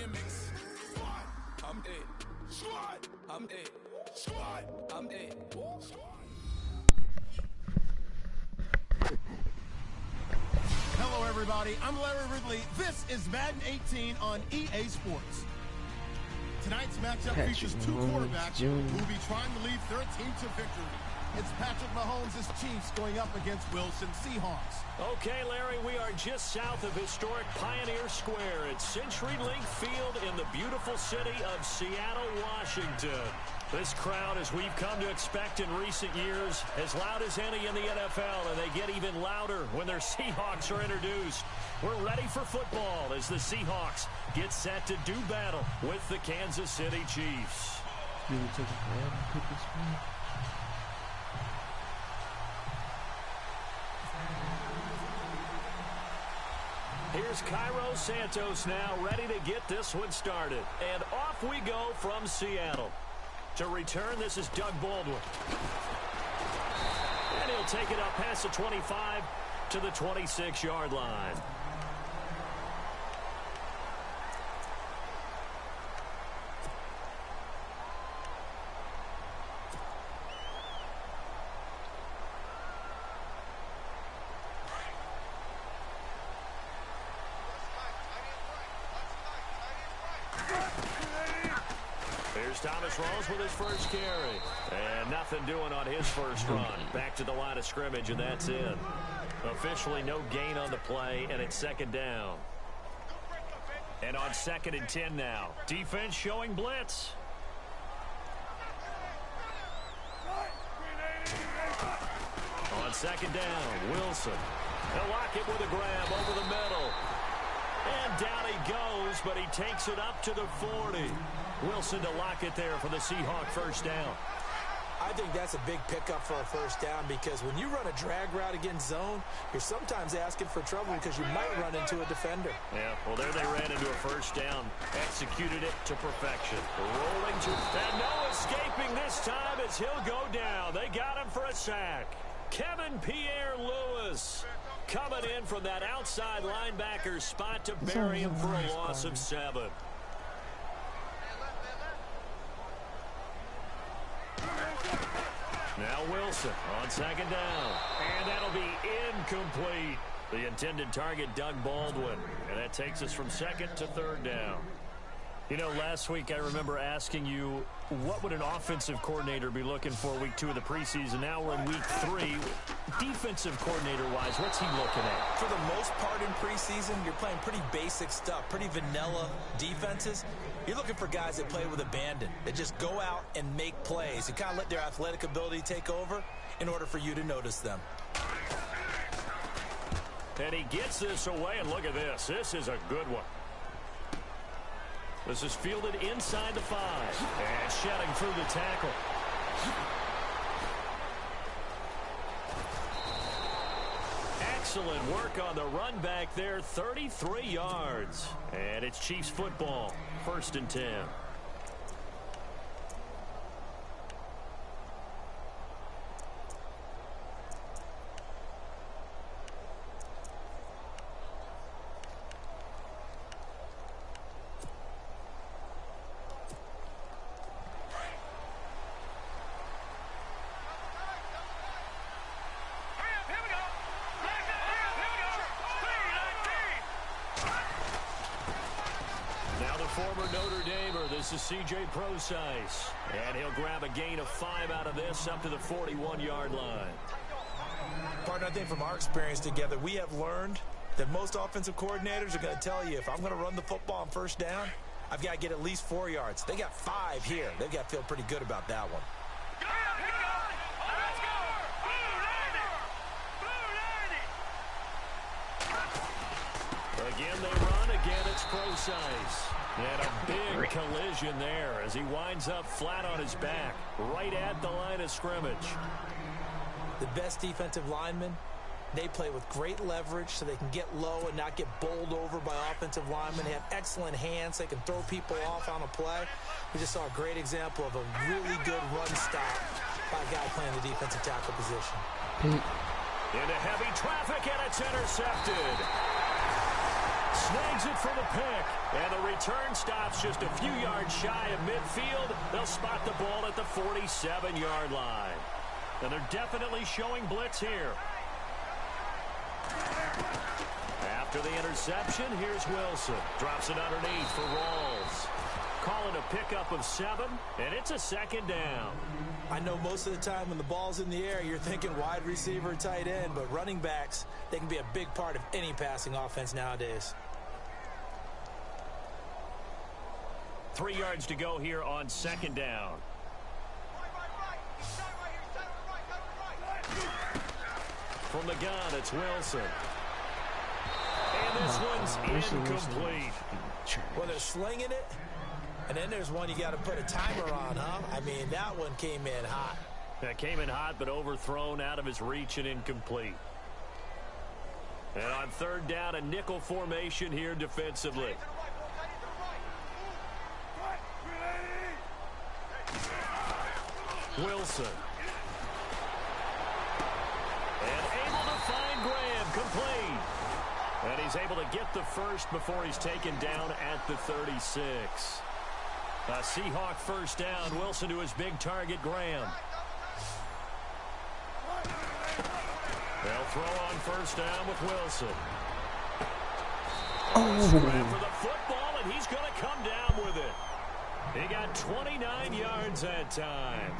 gimmicks. I'm it. I'm it. I'm it. Hello, everybody. I'm Larry Ridley. This is Madden 18 on EA Sports. Tonight's matchup features two quarterbacks who will be trying to lead their team to victory. It's Patrick Mahomes' Chiefs going up against Wilson Seahawks. Okay, Larry, we are just south of historic Pioneer Square at CenturyLink Field in the beautiful city of Seattle, Washington. This crowd, as we've come to expect in recent years, as loud as any in the NFL, and they get even louder when their Seahawks are introduced. We're ready for football as the Seahawks get set to do battle with the Kansas City Chiefs. Here's Cairo Santos now ready to get this one started. And off we go from Seattle. To return, this is Doug Baldwin. And he'll take it up past the 25 to the 26-yard line. Thomas Rawls with his first carry. And nothing doing on his first run. Back to the line of scrimmage, and that's in. Officially no gain on the play, and it's second down. And on 2nd and 10 now. Defense showing blitz. On 2nd down, Wilson. They'll lock it with a grab over the middle. And down he goes, but he takes it up to the 40. Wilson to lock it there for the Seahawk first down. I think that's a big pickup for a first down because when you run a drag route against zone, you're sometimes asking for trouble because you might run into a defender. Yeah, well, there they ran into a first down. Executed it to perfection. Rolling to, and no escaping this time as he'll go down. They got him for a sack. Kevin Pierre-Louis coming in from that outside linebacker spot to bury him for a loss of 7. Now Wilson on 2nd down. And that'll be incomplete. The intended target, Doug Baldwin. And that takes us from 2nd to 3rd down. You know, last week I remember asking you, what would an offensive coordinator be looking for week 2 of the preseason? Now we're in week 3. Defensive coordinator-wise, what's he looking at? For the most part in preseason, you're playing pretty basic stuff, pretty vanilla defenses. You're looking for guys that play with abandon, that just go out and make plays and kind of let their athletic ability take over in order for you to notice them. And he gets this away, and look at this. This is a good one. This is fielded inside the 5. And shedding through the tackle. Excellent work on the run back there. 33 yards. And it's Chiefs football. 1st and 10. Former Notre Damer, this is C.J. Prosise. And he'll grab a gain of 5 out of this up to the 41-yard line. Partner, I think from our experience together, we have learned that most offensive coordinators are going to tell you, if I'm going to run the football on 1st down, I've got to get at least 4 yards. They got 5 here. They've got to feel pretty good about that one. Again, they run. Again, it's Prosise. And a big collision there as he winds up flat on his back, right at the line of scrimmage. The best defensive linemen, they play with great leverage so they can get low and not get bowled over by offensive linemen. They have excellent hands. They can throw people off on a play. We just saw a great example of a really good run stop by a guy playing the defensive tackle position. Into heavy traffic, and it's intercepted. snags it for the pick. And the return stops just a few yards shy of midfield. They'll spot the ball at the 47-yard line. And they're definitely showing blitz here. After the interception, here's Wilson. Drops it underneath for Rawls. Call it a pickup of 7, and it's a second down. I know most of the time when the ball's in the air, you're thinking wide receiver, tight end, but running backs, they can be a big part of any passing offense nowadays. 3 yards to go here on second down. From the gun, it's Wilson. And this one's incomplete. Well, they're slinging it, and then there's one you got to put a timer on, huh? I mean, that one came in hot. That came in hot, but overthrown out of his reach and incomplete. And on third down, a nickel formation here defensively. Wilson. And able to find Graham, complete. And he's able to get the first before he's taken down at the 36. A Seahawk first down. Wilson to his big target, Graham. They'll throw on first down with Wilson. Grab for the football, and he's going to come down with it. He got 29 yards that time.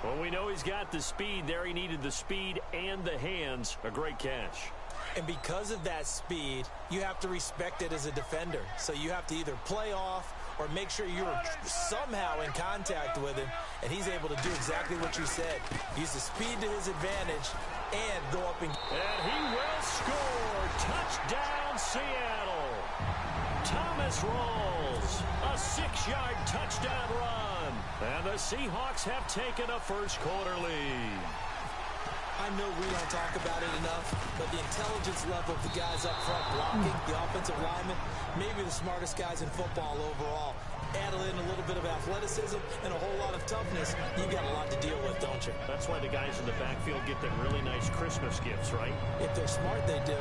Well, we know he's got the speed there. He needed the speed and the hands. A great catch. And because of that speed, you have to respect it as a defender. So you have to either play off or make sure you're somehow in contact with him, and he's able to do exactly what you said. Use the speed to his advantage and go up and he will score. Touchdown, Seattle. Thomas Rawls, a 6-yard touchdown run. And the Seahawks have taken a first-quarter lead. I know we don't talk about it enough, but the intelligence level of the guys up front blocking, the offensive linemen, maybe the smartest guys in football overall. Add in a little bit of athleticism and a whole lot of toughness, you got a lot to deal with, don't you? That's why the guys in the backfield get them really nice Christmas gifts, right? If they're smart, they do.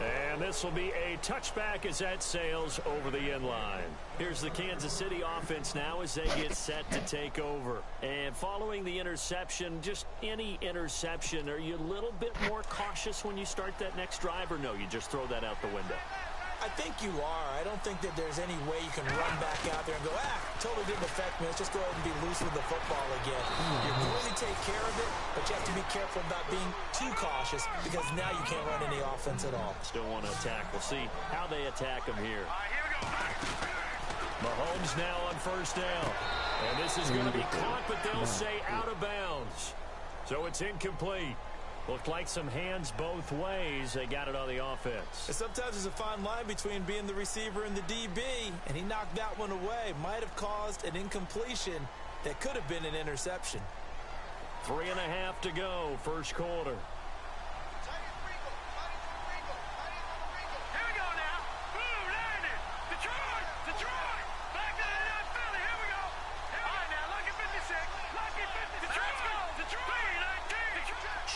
And this will be a touchback as that sails over the end line. Here's the Kansas City offense now as they get set to take over. And following the interception, just any interception, are you a little bit more cautious when you start that next drive, or no, you just throw that out the window? I think you are. I don't think that there's any way you can run back out there and go, totally didn't affect me. Let's just go ahead and be loose with the football again. You're going to take care of it, but you have to be careful about being too cautious because now you can't run any offense at all. Still want to attack. We'll see how they attack them here. Mahomes now on first down. And this is going to be caught, but they'll say out of bounds. So it's incomplete. Looked like some hands both ways. They got it on the offense. And sometimes there's a fine line between being the receiver and the DB, and he knocked that one away. Might have caused an incompletion that could have been an interception. 3.5 to go, first quarter.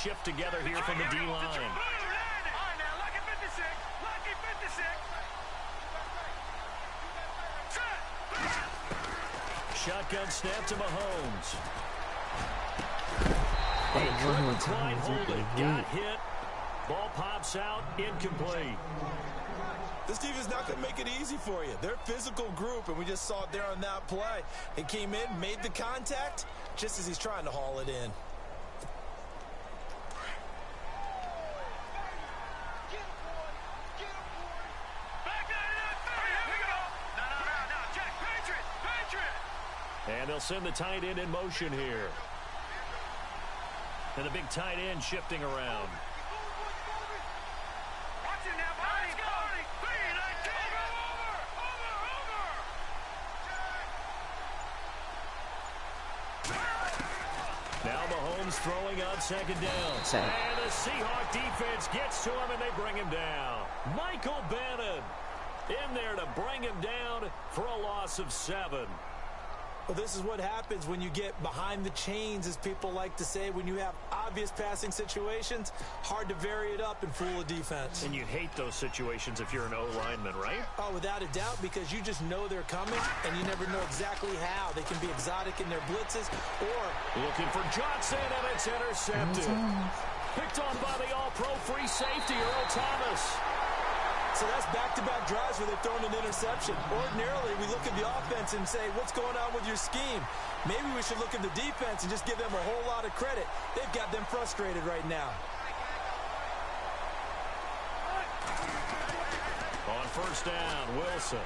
Shift together here from the D-line. Shotgun snap to Mahomes. Clyde holding. Got hit. Ball pops out. Incomplete. This team is not going to make it easy for you. They're a physical group, and we just saw it there on that play. He came in, made the contact, just as he's trying to haul it in. And they'll send the tight end in motion here. And the big tight end shifting around. Now Mahomes throwing on second down. And the Seahawk defense gets to him, and they bring him down. Michael Bannon in there to bring him down for a loss of 7. Well, this is what happens when you get behind the chains, as people like to say. When you have obvious passing situations, hard to vary it up and fool a defense. And you hate those situations if you're an O-lineman, right? Oh, without a doubt, because you just know they're coming, and you never know exactly how. They can be exotic in their blitzes, or... Looking for Johnson, and it's intercepted. Picked on by the all-pro free safety, Earl Thomas. So that's back-to-back drives where they've thrown an interception. Ordinarily, we look at the offense and say, what's going on with your scheme? Maybe we should look at the defense and just give them a whole lot of credit. They've got them frustrated right now. On first down, Wilson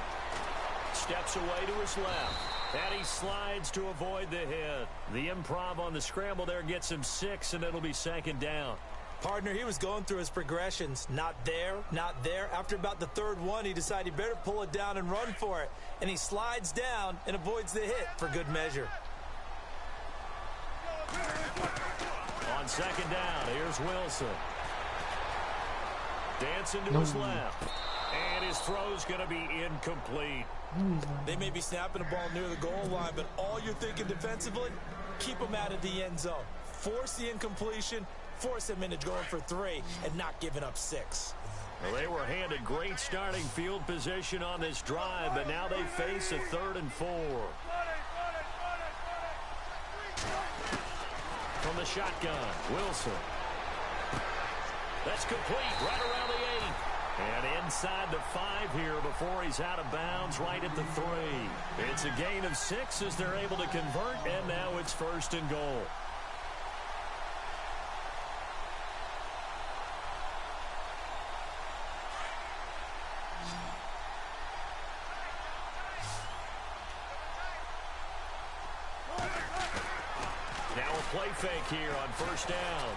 steps away to his left. And he slides to avoid the hit. The improv on the scramble there gets him 6, and it'll be second down. Partner, he was going through his progressions. Not there, not there. After about the third one, he decided he better pull it down and run for it. And he slides down and avoids the hit for good measure. On second down, here's Wilson. Dancing to his left. And his throw's going to be incomplete. They may be snapping the ball near the goal line, but all you're thinking defensively, keep them out of the end zone. Force the incompletion, force them into going for 3, and not giving up 6. Well, they were handed great starting field position on this drive, but now they face a 3rd and 4. From the shotgun, Wilson. That's complete right around the 8. And inside the 5 here before he's out of bounds right at the 3. It's a gain of 6 as they're able to convert, and now it's 1st and goal. Now a play fake here on first down.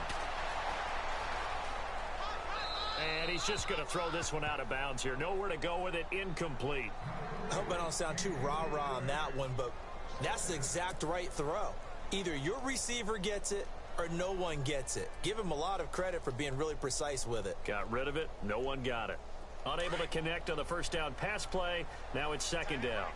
And he's just going to throw this one out of bounds here. Nowhere to go with it. Incomplete. I hope I don't sound too rah-rah on that one, but that's the exact right throw. Either your receiver gets it or no one gets it. Give him a lot of credit for being really precise with it. Got rid of it. No one got it. Unable to connect on the first down pass play. Now it's second down.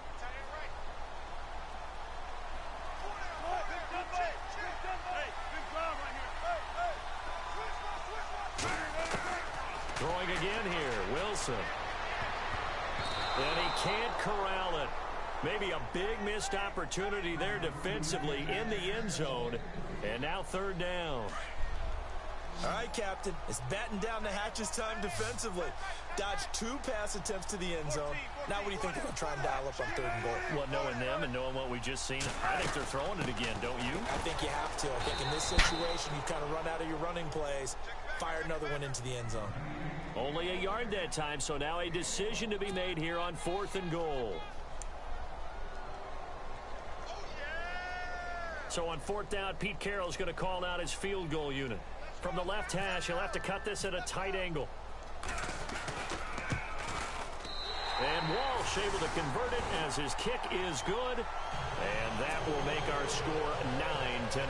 Throwing again here, Wilson. And he can't corral it. Maybe a big missed opportunity there defensively in the end zone. And now 3rd down. All right, Captain. It's batten down the hatches time defensively. Dodged 2 pass attempts to the end zone. Now what do you think they're going to try and dial up on 3rd and goal? Well, knowing them and knowing what we just seen, I think they're throwing it again, don't you? I think you have to. I think in this situation, you've kind of run out of your running plays. Fire another one into the end zone. Only a yard that time, so now a decision to be made here on 4th and goal. So on 4th down, Pete Carroll's going to call out his field goal unit. From the left hash, he'll have to cut this at a tight angle. And Walsh able to convert it as his kick is good. And that will make our score 9-0.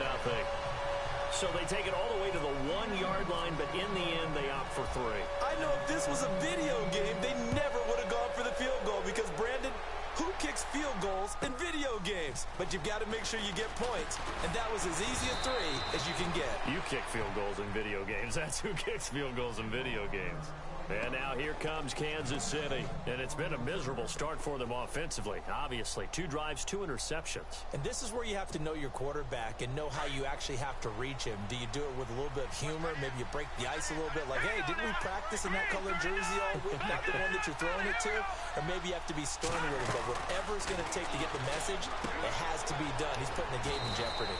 So they take it all the way to the 1-yard line, but in the end, they opt for 3. I know if this was a video game, they never would have gone for the field goal because, Brandon, who kicks field goals in video games? But you've got to make sure you get points, and that was as easy a 3 as you can get. You kick field goals in video games. That's who kicks field goals in video games. And now here comes Kansas City. And it's been a miserable start for them offensively. Obviously, 2 drives, 2 interceptions. And this is where you have to know your quarterback and know how you actually have to reach him. Do you do it with a little bit of humor? Maybe you break the ice a little bit like, hey, didn't we practice in that colored jersey all week? Not the one that you're throwing it to? Or maybe you have to be stern with him. But whatever it's going to take to get the message, it has to be done. He's putting the game in jeopardy.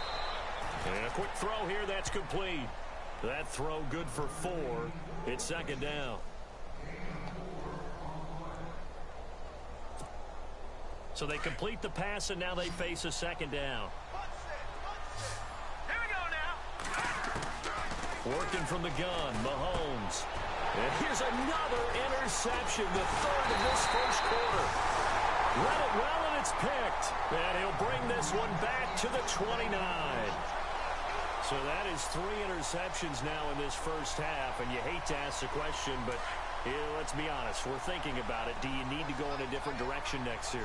And a quick throw here. That's complete. That throw good for 4. It's second down. So they complete the pass, and now they face a second down. Here we go now. Working from the gun, Mahomes. And here's another interception, the 3rd of this first quarter. Read it well, and it's picked. And he'll bring this one back to the 29. So that is 3 interceptions now in this first half, and you hate to ask the question, but let's be honest. We're thinking about it. Do you need to go in a different direction next series?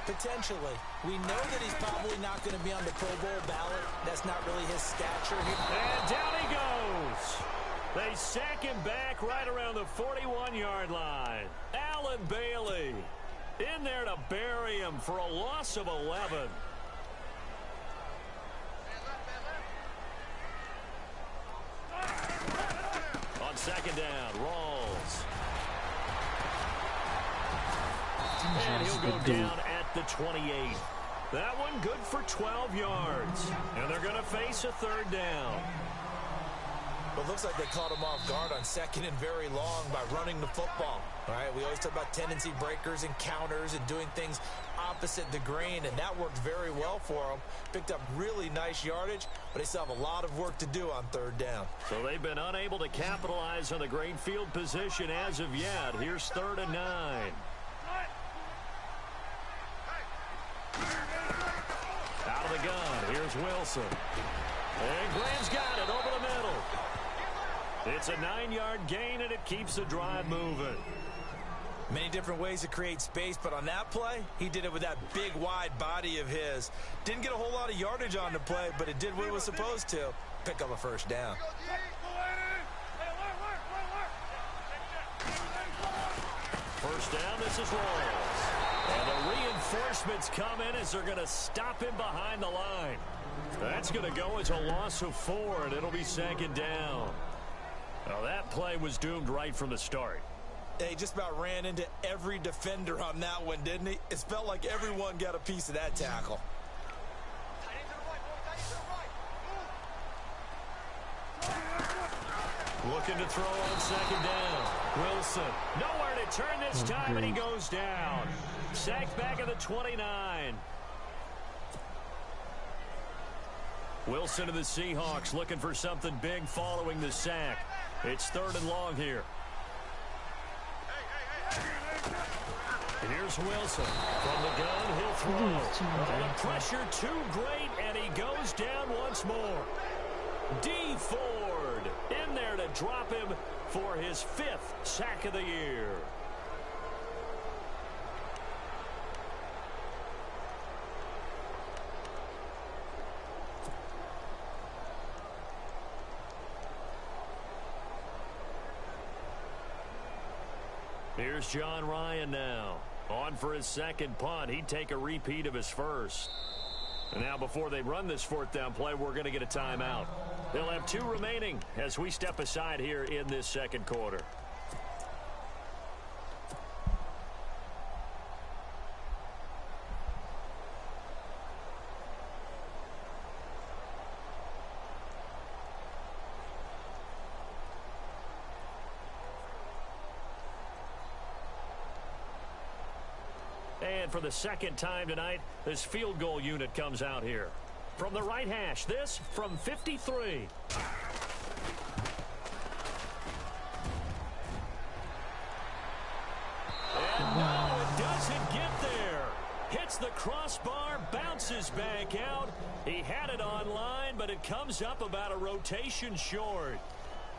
Potentially. We know that he's probably not going to be on the Pro Bowl ballot. That's not really his stature. And down he goes. They sack him back right around the 41-yard line. Allen Bailey in there to bury him for a loss of 11. On second down, Rawls. And he'll go down at the 28. That one good for 12 yards. And they're going to face a third down. Well, it looks like they caught him off guard on second and very long by running the football. All right, we always talk about tendency breakers and counters and doing things opposite the grain, and that worked very well for them. Picked up really nice yardage, but they still have a lot of work to do on third down. So they've been unable to capitalize on the great field position as of yet. Here's 3rd and 9. Out of the gun, here's Wilson. And Graham's got it over the middle. It's a 9-yard gain, and it keeps the drive moving. Many different ways to create space, but on that play, he did it with that big, wide body of his. Didn't get a whole lot of yardage on the play, but it did what it was supposed to. Pick up a first down. First down, this is Rawls. And the reinforcements come in as they're going to stop him behind the line. That's going to go as a loss of 4, and it'll be second down. Now, that play was doomed right from the start. He just about ran into every defender on that one, didn't he? It felt like everyone got a piece of that tackle. Looking to throw on second down. Wilson, nowhere to turn this time, and he goes down. Sacked back at the 29. Wilson and the Seahawks looking for something big following the sack. It's 3rd and long here. Here's Wilson. From the gun, he'll throw. The pressure too great, and he goes down once more. D. Ford in there to drop him for his 5th sack of the year. Here's John Ryan now. On for his second punt. He'd take a repeat of his first. And now before they run this 4th down play, we're going to get a timeout. They'll have 2 remaining as we step aside here in this second quarter. And for the second time tonight, this field goal unit comes out here. From the right hash, this from 53. And no, it doesn't get there. Hits the crossbar, bounces back out. He had it on line, but it comes up about a rotation short.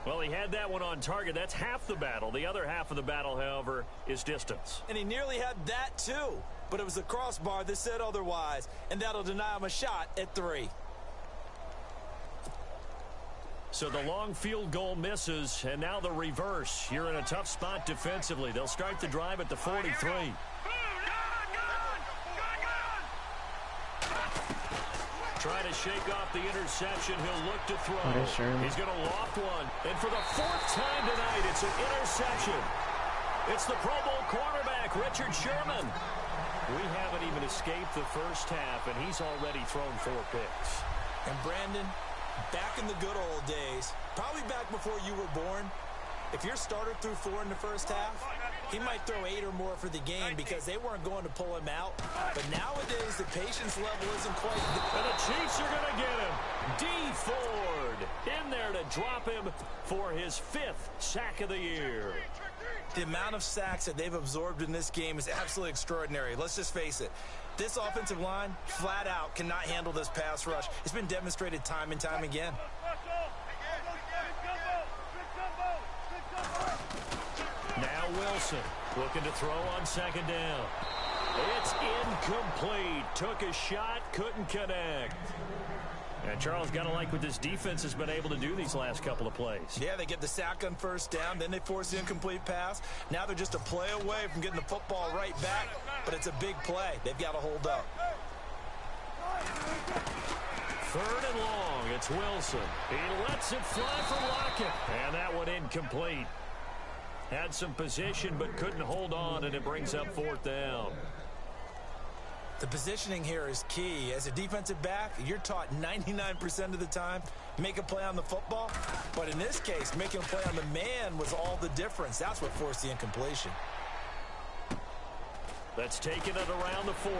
Well, he had that one on target. That's half the battle. The other half of the battle, however, is distance. And he nearly had that, too. But it was the crossbar that said otherwise, and that'll deny him a shot at 3. So the long field goal misses, and now the reverse. You're in a tough spot defensively. They'll start the drive at the 43. Trying to shake off the interception. He'll look to throw. He's going to loft one. And for the 4th time tonight, it's an interception. It's the Pro Bowl quarterback, Richard Sherman. We haven't even escaped the first half, and he's already thrown 4 picks. And Brandon, back in the good old days, probably back before you were born, if your starter threw 4 in the first half, he might throw 8 or more for the game because they weren't going to pull him out. But nowadays, the patience level isn't quite there. And the Chiefs are going to get him. D. Ford in there to drop him for his 5th sack of the year. The amount of sacks that they've absorbed in this game is absolutely extraordinary. Let's just face it. This offensive line, flat out, cannot handle this pass rush. It's been demonstrated time and time again. Now Wilson looking to throw on second down. It's incomplete. Took a shot, couldn't connect. And Charles, got to like what this defense has been able to do these last couple of plays. Yeah, they get the sack on first down, then they force the incomplete pass. Now they're just a play away from getting the football right back, but it's a big play. They've got to hold up. 3rd and long. It's Wilson. He lets it fly from Lockett. And that one incomplete. Had some position but couldn't hold on, and it brings up 4th down. The positioning here is key. As a defensive back, you're taught 99% of the time, make a play on the football. But in this case, making a play on the man was all the difference. That's what forced the incompletion. That's taken it around the 40.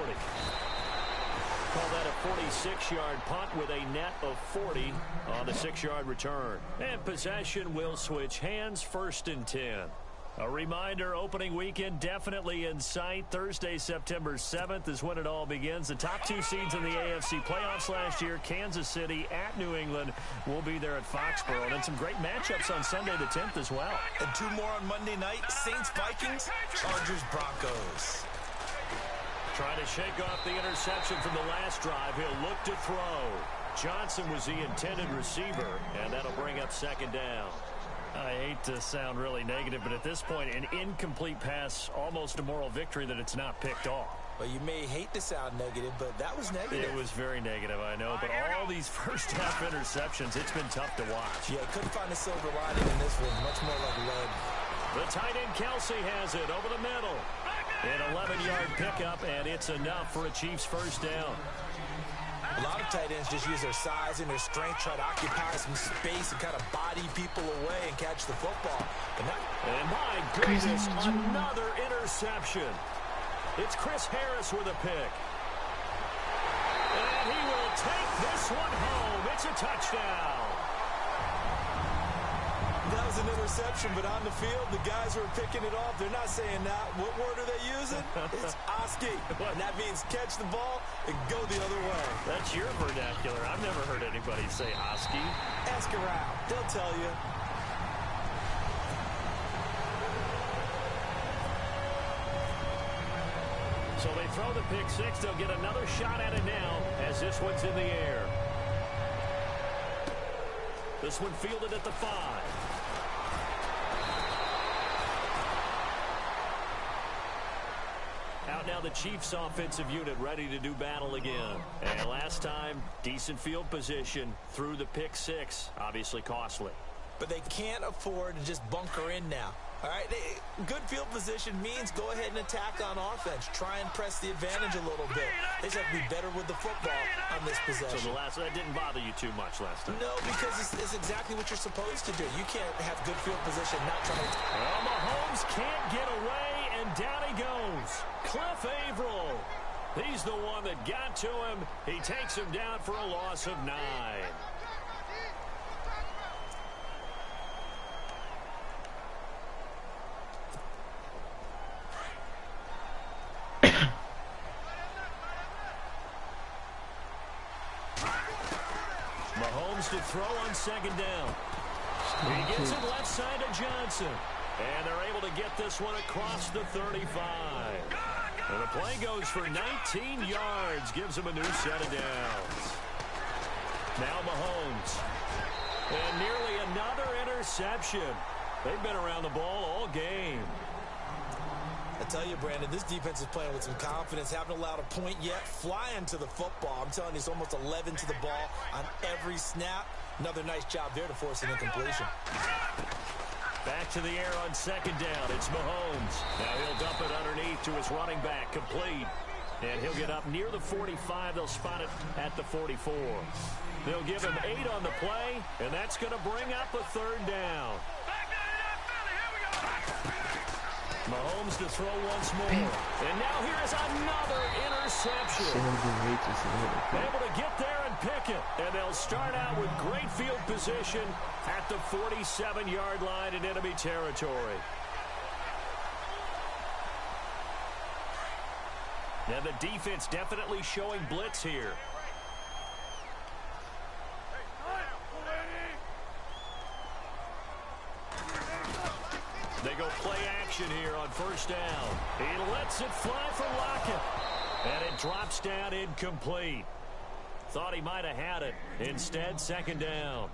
Call that a 46-yard punt with a net of 40 on the 6-yard return. And possession will switch hands, 1st and 10. A reminder, opening weekend definitely in sight. Thursday, September 7th is when it all begins. The top 2 seeds in the AFC playoffs last year, Kansas City at New England, will be there at Foxborough. And then some great matchups on Sunday the 10th as well. And 2 more on Monday night, Saints-Vikings, Chargers-Broncos. Trying to shake off the interception from the last drive. He'll look to throw. Johnson was the intended receiver, and that'll bring up 2nd down. I hate to sound really negative, but at this point, an incomplete pass, almost a moral victory that it's not picked off. Well, you may hate to sound negative, but that was negative. It was very negative, I know, but all these first-half interceptions, it's been tough to watch. Yeah, couldn't find a silver lining in this one. Much more like lead. The tight end Kelsey has it over the middle. An 11-yard pickup, and it's enough for a Chiefs 1st down. A lot of tight ends just use their size and their strength, try to occupy some space and kind of body people away and catch the football. And my goodness, another interception. It's Chris Harris with a pick. And he will take this one home. It's a touchdown. That was an interception, but on the field, the guys who are picking it off, they're not saying that. What word are they using? It's Oski. And that means catch the ball and go the other way. That's your vernacular. I've never heard anybody say Oski. Ask around. They'll tell you. So they throw the pick 6. They'll get another shot at it now as this one's in the air. This one fielded at the 5. Out now the Chiefs offensive unit ready to do battle again. And last time, decent field position through the pick 6. Obviously costly. But they can't afford to just bunker in now. All right, good field position means go ahead and attack on offense. Try and press the advantage a little bit. They just have to be better with the football on this possession. So that didn't bother you too much last time? No, because it's exactly what you're supposed to do. You can't have good field position, not trying to... Well, Mahomes can't get away, and down he goes. Cliff Averill. He's the one that got to him. He takes him down for a loss of 9. Mahomes to throw on 2nd down. He gets it left side to Johnson. And they're able to get this one across the 35. And the play goes for 19 yards. Gives him a new set of downs. Now Mahomes. And nearly another interception. They've been around the ball all game. I tell you, Brandon, this defense is playing with some confidence. Haven't allowed a point yet. Flying to the football. I'm telling you, it's almost 11 to the ball on every snap. Another nice job there to force an incompletion. Back to the air on 2nd down. It's Mahomes. Now he'll dump it underneath to his running back. Complete. And he'll get up near the 45. They'll spot it at the 44. They'll give him 8 on the play, and that's going to bring up a 3rd down. Mahomes to throw once more. And now here is another interception. Able to get there and pick it. And they'll start out with great field position at the 47-yard line in enemy territory. Now the defense definitely showing blitz here. They go play action here on first down. He lets it fly for Lockett. And it drops down incomplete. Thought he might have had it. Instead, second down.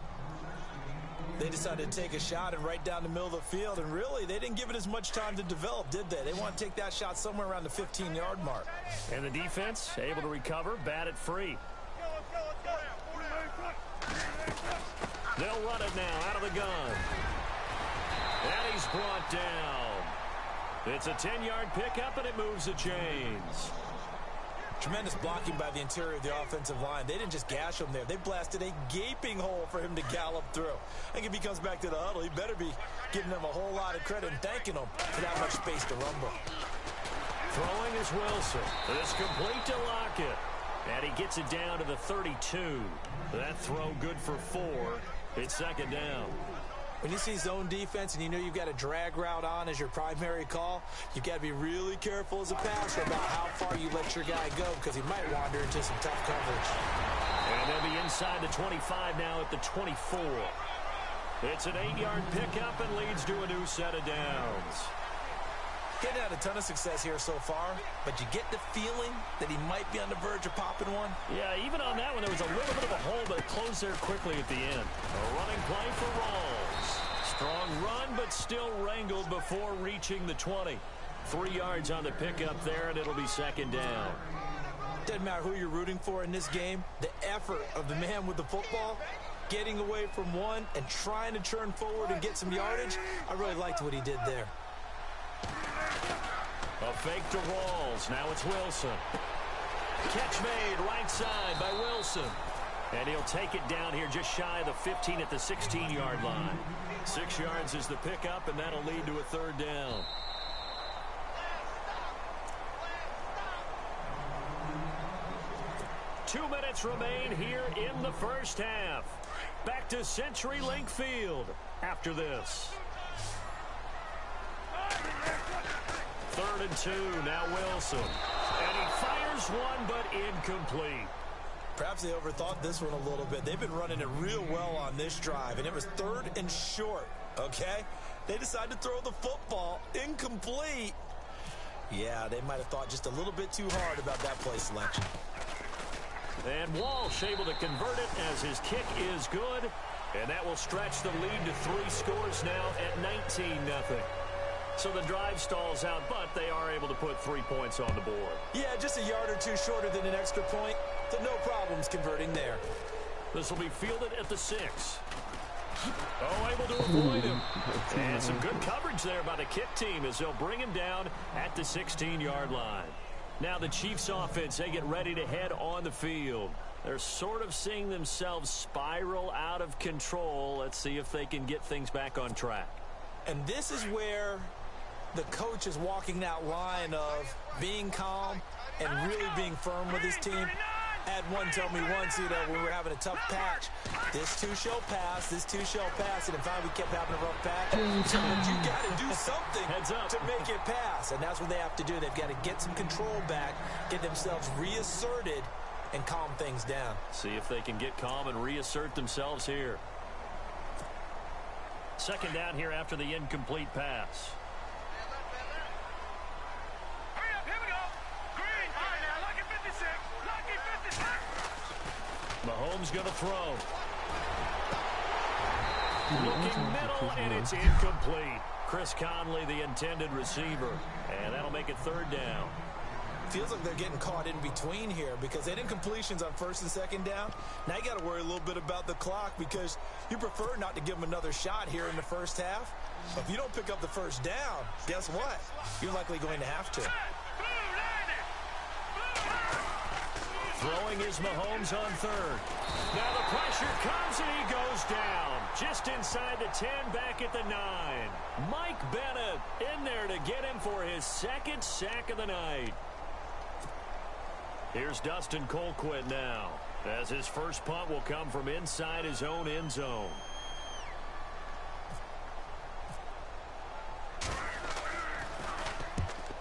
They decided to take a shot and right down the middle of the field, and really, they didn't give it as much time to develop, did they? They want to take that shot somewhere around the 15-yard mark. And the defense able to recover, bat it free. They'll run it now out of the gun. And he's brought down. It's a 10-yard pickup, and it moves the chains. Tremendous blocking by the interior of the offensive line. They didn't just gash him there. They blasted a gaping hole for him to gallop through. I think if he comes back to the huddle, he better be giving them a whole lot of credit and thanking them for that much space to rumble. Throwing is Wilson. It's complete to Lockett. And he gets it down to the 32. That throw good for 4. It's second down. When you see zone defense and you know you've got a drag route on as your primary call, you've got to be really careful as a passer about how far you let your guy go because he might wander into some tough coverage. And they'll be inside the 25 now at the 24. It's an 8-yard pickup and leads to a new set of downs. Getting had a ton of success here so far, but you get the feeling that he might be on the verge of popping one. Yeah, even on that one, there was a little bit of a hole, but it closed there quickly at the end. A running play for Rawls. Strong run, but still wrangled before reaching the 20. 3 yards on the pickup there, and it'll be second down. Doesn't matter who you're rooting for in this game. The effort of the man with the football, getting away from one and trying to turn forward and get some yardage, I really liked what he did there. A fake to Rawls. Now it's Wilson. Catch made right side by Wilson. And he'll take it down here just shy of the 15 at the 16-yard line. 6 yards is the pickup, and that'll lead to a third down. Two minutes remain here in the first half. Back to CenturyLink Field after this. 3rd and 2, now Wilson. And he fires one, but incomplete. Perhaps they overthought this one a little bit. They've been running it real well on this drive, and it was 3rd and short, okay? They decided to throw the football incomplete. Yeah, they might have thought just a little bit too hard about that play selection. And Walsh able to convert it as his kick is good. And that will stretch the lead to 3 scores now at 19-0. So the drive stalls out, but they are able to put 3 points on the board. Yeah, just a yard or two shorter than an extra point. So no problems converting there. This will be fielded at the 6. Oh, able to avoid him. And some good coverage there by the kick team as they'll bring him down at the 16-yard line. Now the Chiefs offense, they get ready to head on the field. They're sort of seeing themselves spiral out of control. Let's see if they can get things back on track. And this is where the coach is walking that line of being calm and really being firm with his team. I had one tell me once, when we were having a tough patch, this too shall pass, this too shall pass, and in fact we kept having a rough patch. But you got to do something to make it pass, and that's what they have to do. They've got to get some control back, get themselves reasserted, and calm things down. See if they can get calm and reassert themselves here. Second down here after the incomplete pass. Mahomes going to throw. Looking middle, and it's incomplete. Chris Conley, the intended receiver. And that'll make it third down. Feels like they're getting caught in between here because they did incompletions on 1st and 2nd down. Now you got to worry a little bit about the clock because you prefer not to give them another shot here in the first half. But if you don't pick up the first down, guess what? You're likely going to have to. Throwing is Mahomes on 3rd. Now the pressure comes and he goes down. Just inside the 10, back at the 9. Mike Bennett in there to get him for his 2nd sack of the night. Here's Dustin Colquitt now, as his first punt will come from inside his own end zone.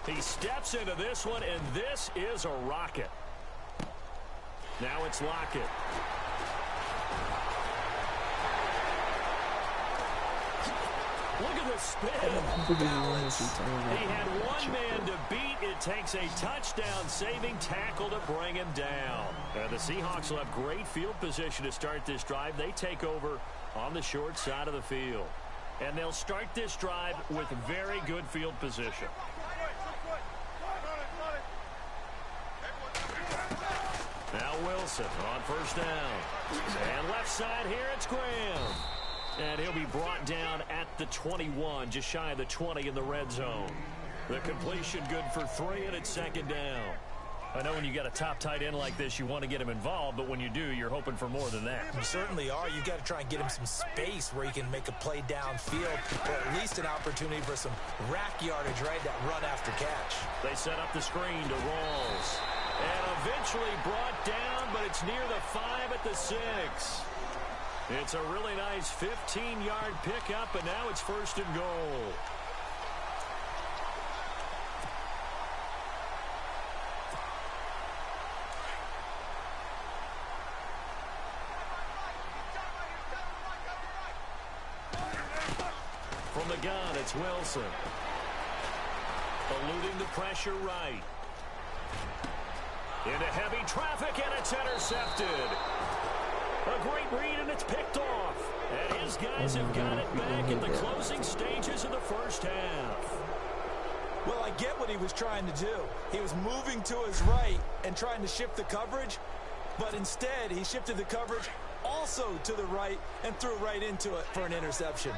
He steps into this one, and this is a rocket. Now it's Lockett. Look at the spin. Balance. He had one man to beat. It takes a touchdown-saving tackle to bring him down. And the Seahawks will have great field position to start this drive. They take over on the short side of the field. And they'll start this drive with very good field position. Now Wilson on first down. And left side here, it's Graham. And he'll be brought down at the 21, just shy of the 20 in the red zone. The completion good for 3, and it's second down. I know when you got a top tight end like this, you want to get him involved, but when you do, you're hoping for more than that. You certainly are. You got to try and get him some space where he can make a play downfield, or at least an opportunity for some rack yardage, right? That run after catch. They set up the screen to Rawls. And eventually brought down, but it's near the 5 at the 6. It's a really nice 15-yard pickup, and now it's first and goal. From the gun, it's Wilson. Eluding the pressure right. Into heavy traffic, and it's intercepted. A great read, and it's picked off. And his guys have got it back in the closing stages of the first half. Well, I get what he was trying to do. He was moving to his right and trying to shift the coverage, but instead he shifted the coverage also to the right and threw right into it for an interception.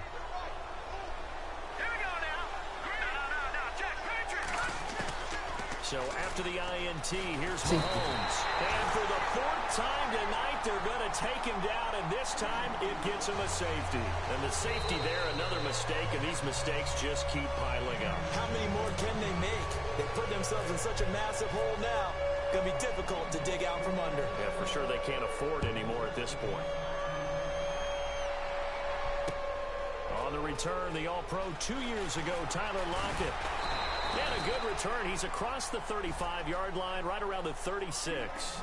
So after the INT, here's Mahomes. And for the 4th time tonight, they're going to take him down, and this time it gets him a safety. And the safety there, another mistake, and these mistakes just keep piling up. How many more can they make? They put themselves in such a massive hole now. Going to be difficult to dig out from under. Yeah, for sure they can't afford anymore at this point. On the return, the All-Pro 2 years ago, Tyler Lockett. And a good return. He's across the 35-yard line, right around the 36.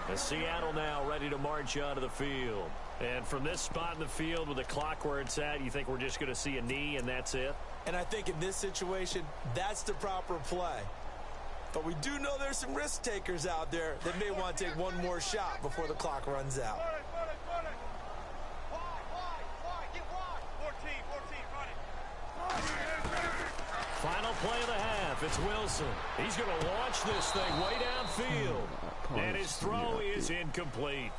And Seattle now ready to march onto the field. And from this spot in the field with the clock where it's at, you think we're just going to see a knee and that's it? And I think in this situation, that's the proper play. But we do know there's some risk takers out there that may want to take one more shot before the clock runs out. Final play of the half. It's Wilson. He's going to launch this thing way downfield. And his throw is incomplete.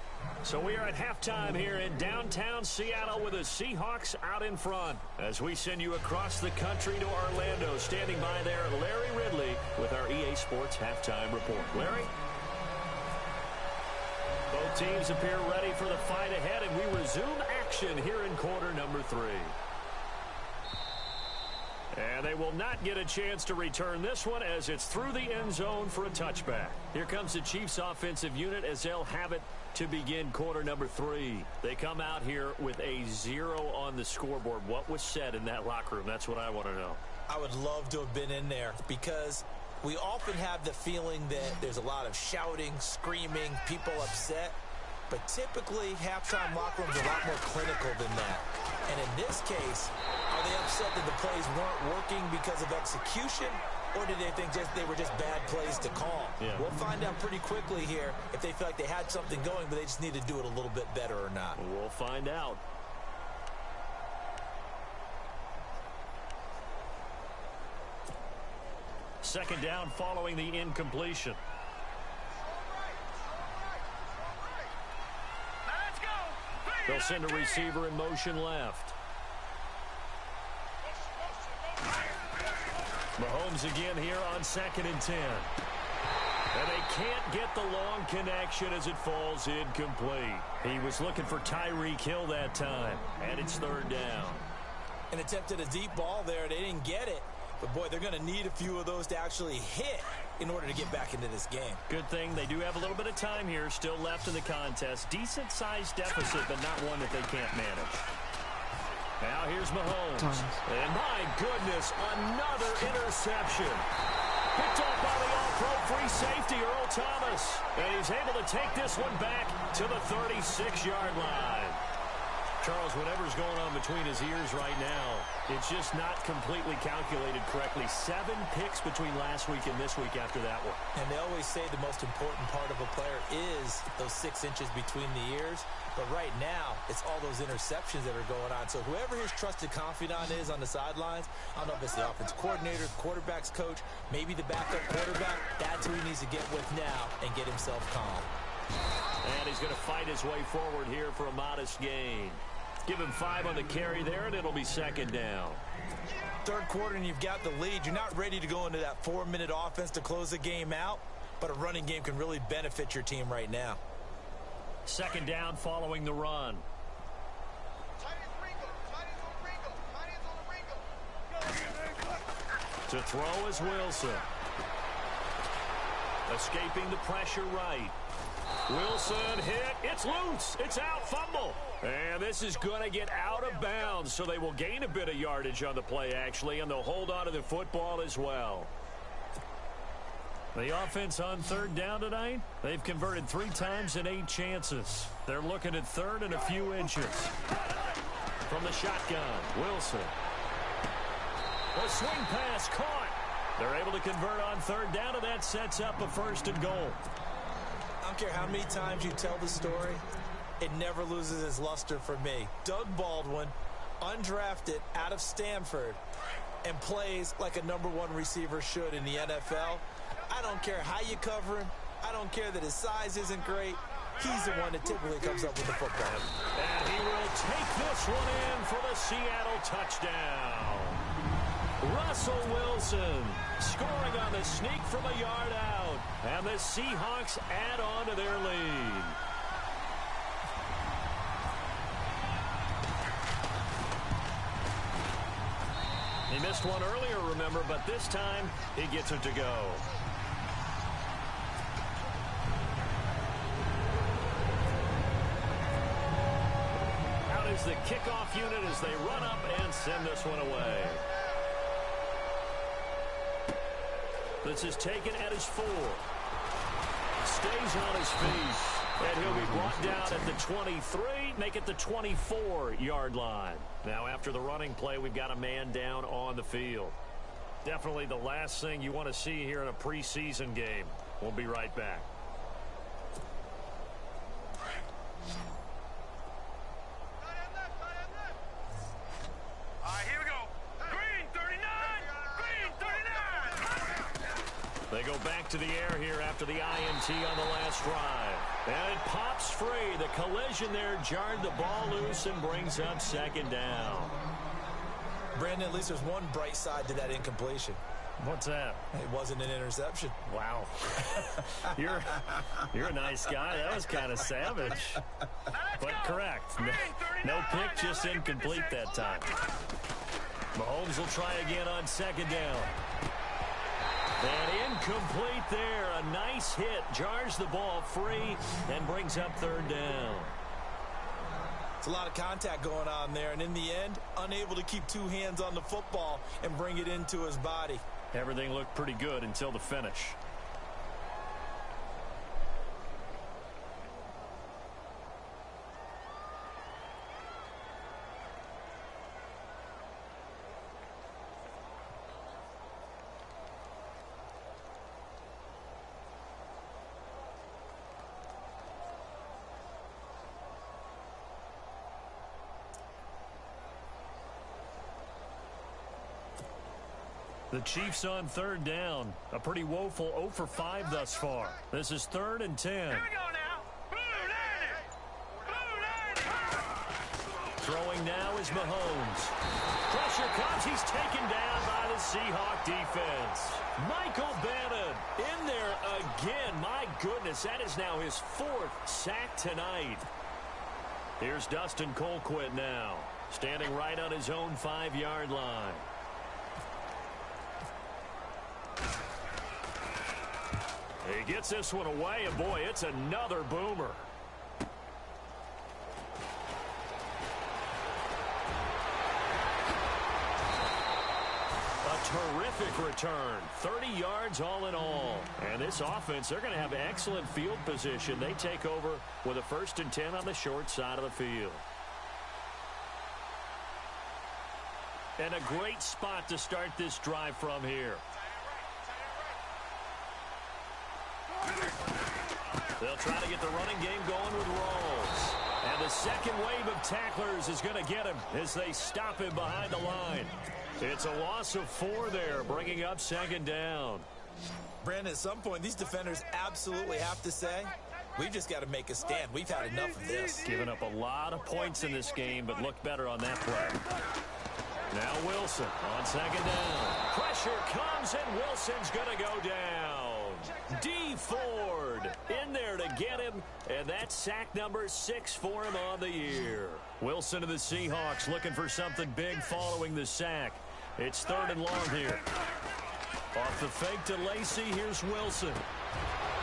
So we are at halftime here in downtown Seattle with the Seahawks out in front. As we send you across the country to Orlando, standing by there, Larry Ridley with our EA Sports Halftime Report. Larry? Both teams appear ready for the fight ahead, and we resume action here in quarter number 3. And they will not get a chance to return this one as it's through the end zone for a touchback. Here comes the Chiefs offensive unit as they'll have it to begin quarter number 3. They come out here with a 0 on the scoreboard. What was said in that locker room? That's what I want to know. I would love to have been in there because we often have the feeling that there's a lot of shouting, screaming, people upset. But typically, halftime locker rooms are a lot more clinical than that. And in this case, are they upset that the plays weren't working because of execution, or did they think they were just bad plays to call? Yeah. We'll find out pretty quickly here if they feel like they had something going, but they just need to do it a little bit better or not. We'll find out. Second down following the incompletion. They'll send a receiver in motion left. Mahomes again here on 2nd and 10. And they can't get the long connection as it falls incomplete. He was looking for Tyreek Hill that time, and it's 3rd down. And attempted a deep ball there. They didn't get it. But, boy, they're going to need a few of those to actually hit in order to get back into this game. Good thing they do have a little bit of time here still left in the contest. Decent-sized deficit, but not one that they can't manage. Now here's Mahomes. And my goodness, another interception. Picked off by the all-pro free safety, Earl Thomas. And he's able to take this one back to the 36-yard line. Charles, whatever's going on between his ears right now, it's just not completely calculated correctly. 7 picks between last week and this week after that one. And they always say the most important part of a player is those 6 inches between the ears. But right now, it's all those interceptions that are going on. So whoever his trusted confidant is on the sidelines, I don't know if it's the offensive coordinator, quarterback's coach, maybe the backup quarterback, that's who he needs to get with now and get himself calm. And he's going to fight his way forward here for a modest gain. Give him 5 on the carry there, and it'll be second down. Third quarter, and you've got the lead. You're not ready to go into that 4-minute offense to close the game out, but a running game can really benefit your team right now. Second down following the run. To throw is Wilson. Escaping the pressure right. Wilson hit. It's loose. It's out. Fumble. And this is going to get out of bounds, so they will gain a bit of yardage on the play, actually, and they'll hold on to the football as well. The offense on third down tonight, they've converted 3 times in 8 chances. They're looking at third and a few inches. From the shotgun, Wilson. The swing pass caught. They're able to convert on third down, and that sets up a 1st and goal. I don't care how many times you tell the story, it never loses its luster for me. Doug Baldwin, undrafted out of Stanford, and plays like a #1 receiver should in the NFL. I don't care how you cover him. I don't care that his size isn't great. He's the one that typically comes up with the football. And he will take this one in for the Seattle touchdown. Russell Wilson scoring on the sneak from a yard out. And the Seahawks add on to their lead. He missed one earlier, remember, but this time he gets it to go. Out is the kickoff unit as they run up and send this one away. This is taken at his 4. Stays on his feet. And he'll be brought down at the 23, make it the 24-yard line. Now, after the running play, we've got a man down on the field. Definitely the last thing you want to see here in a preseason game. We'll be right back. Here we go. Green 39! Green 39! They go back to the air here after the INT on the last drive. And it pops free. The collision there jarred the ball loose and brings up second down. Brandon, at least there's one bright side to that incompletion. What's that? It wasn't an interception. Wow. You're a nice guy. That was kind of savage. But correct. No pick, just incomplete that time. Mahomes will try again on second down. And incomplete there. A nice hit. Jars the ball free and brings up third down. It's a lot of contact going on there. And in the end, unable to keep 2 hands on the football and bring it into his body. Everything looked pretty good until the finish. The Chiefs on third down. A pretty woeful 0 for 5 thus far. This is 3rd and 10. Here we go now. Blue Blue Throwing now is Mahomes. Pressure comes. He's taken down by the Seahawk defense. Michael Bannon in there again. My goodness, that is now his 4th sack tonight. Here's Dustin Colquitt now, standing right on his own 5-yard line. He gets this one away, and boy, it's another boomer. A terrific return. 30 yards all in all. And this offense, they're going to have excellent field position. They take over with a 1st and 10 on the short side of the field. And a great spot to start this drive from here. They'll try to get the running game going with Rawls. And the second wave of tacklers is going to get him as they stop him behind the line. It's a loss of 4 there, bringing up second down. Brandon, at some point, these defenders absolutely have to say, we've just got to make a stand. We've had enough of this. Giving up a lot of points in this game, but looked better on that play. Now Wilson on second down. Pressure comes, and Wilson's going to go down. D. Ford in there to get him, and that's sack number 6 for him on the year. Wilson of the Seahawks looking for something big following the sack. It's 3rd and long here. Off the fake to Lacey, here's Wilson.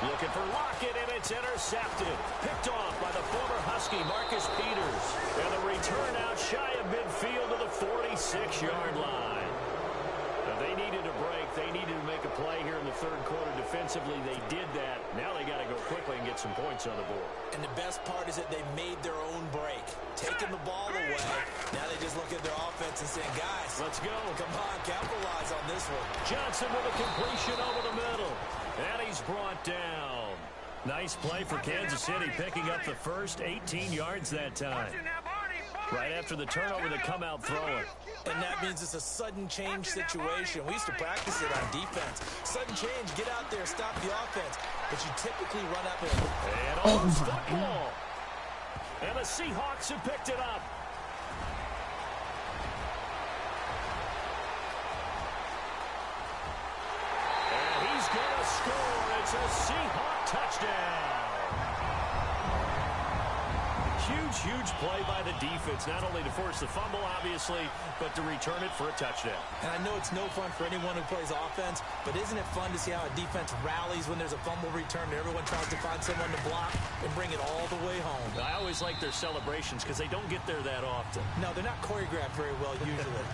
Looking for Lockett, and it's intercepted. Picked off by the former Husky, Marcus Peters. And the return out shy of midfield to the 46-yard line. Now, they needed a break. They needed to make a play here in the 3rd quarter defensively. They did that. Now they got to go quickly and get some points on the board. And the best part is that they made their own break. Taking the ball away. Now they just look at their offense and saying, guys, let's go. Come on, capitalize on this one. Johnson with a completion over the middle. And he's brought down. Nice play for Kansas City, picking up the first 18 yards that time. Right after the turnover, they come out throwing. And that means it's a sudden change situation. We used to practice it on defense. Sudden change, get out there, stop the offense. But you typically run up and almost football. And the Seahawks have picked it up. Gonna score. It's a Seahawk touchdown. Huge play by the defense, not only to force the fumble, obviously, but to return it for a touchdown. And I know it's no fun for anyone who plays offense, but isn't it fun to see how a defense rallies when there's a fumble return and everyone tries to find someone to block and bring it all the way home? I always like their celebrations because they don't get there that often. No, they're not choreographed very well usually.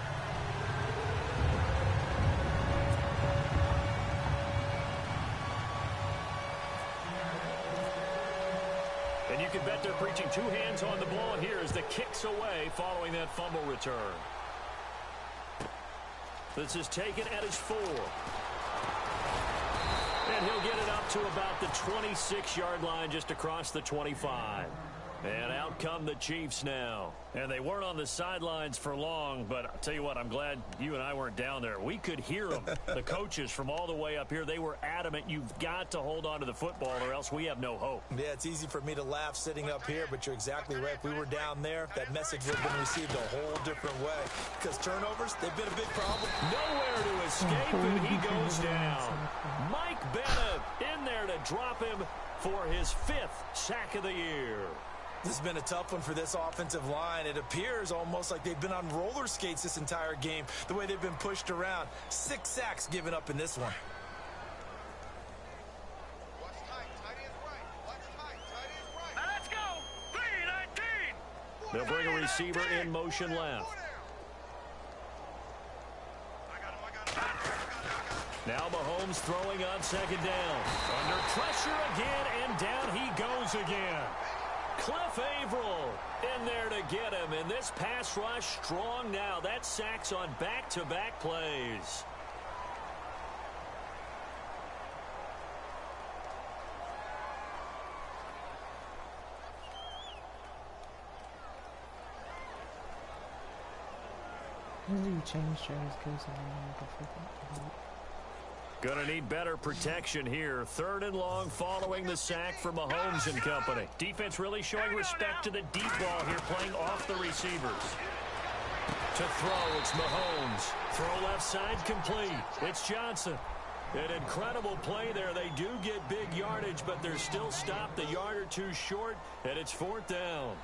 And you can bet they're preaching 2 hands on the ball here as the kick's away following that fumble return. This is taken at his 4. And he'll get it up to about the 26-yard line just across the 25. And out come the Chiefs now. And they weren't on the sidelines for long, but I'll tell you what, I'm glad you and I weren't down there. We could hear them, the coaches from all the way up here. They were adamant, you've got to hold on to the football or else we have no hope. Yeah, it's easy for me to laugh sitting up here, but you're exactly right. If we were down there, that message would have been received a whole different way. Because turnovers, they've been a big problem. Nowhere to escape, and he goes down. Mike Bennett in there to drop him for his 5th sack of the year. This has been a tough one for this offensive line. It appears almost like they've been on roller skates this entire game, the way they've been pushed around. 6 sacks given up in this one. Now let's go. 3-19. They'll bring a receiver in motion left. Now Mahomes throwing on second down. Under pressure again, and down he goes again. Cliff Averill in there to get him, and this pass rush strong now. That sacks on back-to-back plays. Gonna need better protection here. 3rd and long following the sack for Mahomes and company. Defense really showing respect to the deep ball here, playing off the receivers. To throw, it's Mahomes. Throw left side complete. It's Johnson. An incredible play there. They do get big yardage, but they're still stopped a yard or 2 short, and it's 4th down.